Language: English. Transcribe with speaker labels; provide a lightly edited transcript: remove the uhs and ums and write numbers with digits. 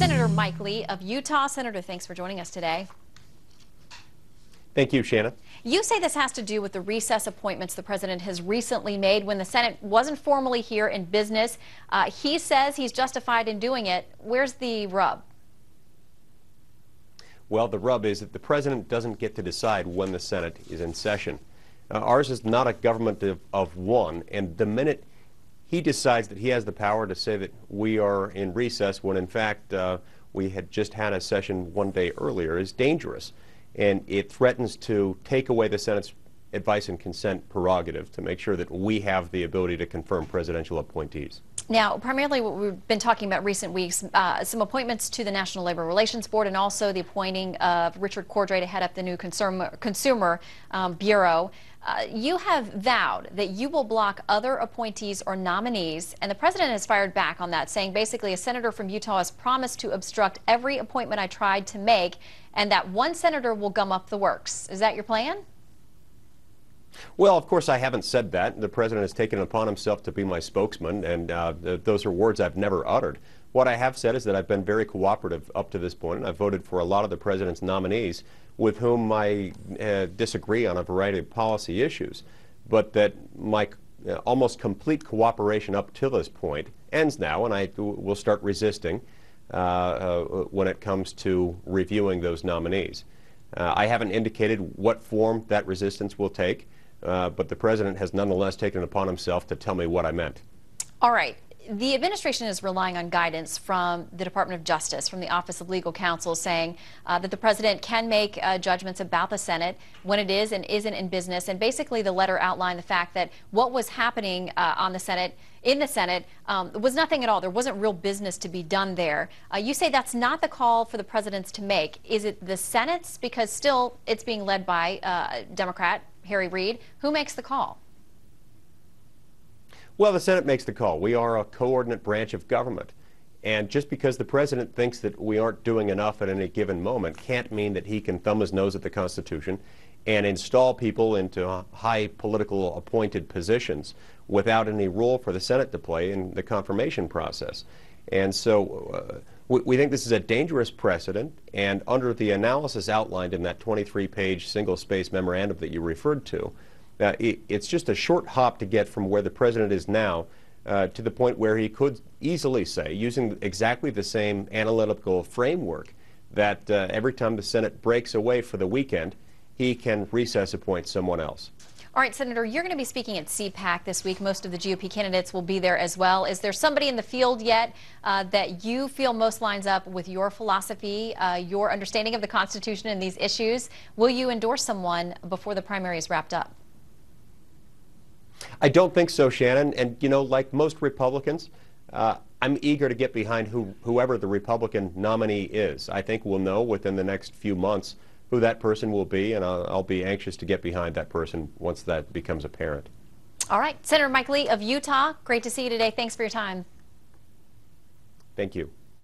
Speaker 1: Senator Mike Lee of Utah. Senator, thanks for joining us today.
Speaker 2: Thank you, Shannon.
Speaker 1: You say this has to do with the recess appointments the president has recently made when the Senate wasn't formally here in business. He says he's justified in doing it. Where's the rub?
Speaker 2: Well, the rub is that the president doesn't get to decide when the Senate is in session. Ours is not a government of one, and the minute he decides that he has the power to say that we are in recess when in fact we had just had a session one day earlier is dangerous. And it threatens to take away the Senate's advice and consent prerogative to make sure that we have the ability to confirm presidential appointees. Now,
Speaker 1: primarily what we've been talking about recent weeks, some appointments to the National Labor Relations Board and also the appointing of Richard Cordray to head up the new Consumer Bureau. You have vowed that you will block other appointees or nominees, and the president has fired back on that, saying basically a senator from Utah has promised to obstruct every appointment I tried to make, and that one senator will gum up the works. Is that your plan?
Speaker 2: Well, of course, I haven't said that. The president has taken it upon himself to be my spokesman, and those are words I've never uttered. What I have said is that I've been very cooperative up to this point, and I've voted for a lot of the president's nominees with whom I disagree on a variety of policy issues, but that my almost complete cooperation up to this point ends now, and I will start resisting when it comes to reviewing those nominees. I haven't indicated what form that resistance will take, but the president has nonetheless taken it upon himself to tell me what I meant.
Speaker 1: All right. The administration is relying on guidance from the Department of Justice, from the Office of Legal Counsel, saying that the president can make judgments about the Senate when it is and isn't in business. And basically the letter outlined the fact that what was happening in the Senate was nothing at all. There wasn't real business to be done there. You say that's not the call for the presidents to make. Is it the Senate's? Because still it's being led by Democrat Harry Reid. Who makes the call?
Speaker 2: Well, the Senate makes the call. We are a coordinate branch of government. And just because the president thinks that we aren't doing enough at any given moment can't mean that he can thumb his nose at the Constitution and install people into high political appointed positions without any role for the Senate to play in the confirmation process. And so we think this is a dangerous precedent, and under the analysis outlined in that 23-page single-space memorandum that you referred to, it's just a short hop to get from where the president is now to the point where he could easily say, using exactly the same analytical framework, that every time the Senate breaks away for the weekend, he can recess appoint someone else.
Speaker 1: All right, Senator, you're going to be speaking at CPAC this week. Most of the GOP candidates will be there as well. Is there somebody in the field yet that you feel most lines up with your philosophy, your understanding of the Constitution and these issues? Will you endorse someone before the primary is wrapped up?
Speaker 2: I don't think so, Shannon. And, you know, like most Republicans, I'm eager to get behind whoever the Republican nominee is. I think we'll know within the next few months who that person will be, and I'll be anxious to get behind that person once that becomes apparent.
Speaker 1: All right. Senator Mike Lee of Utah, great to see you today. Thanks for your time.
Speaker 2: Thank you.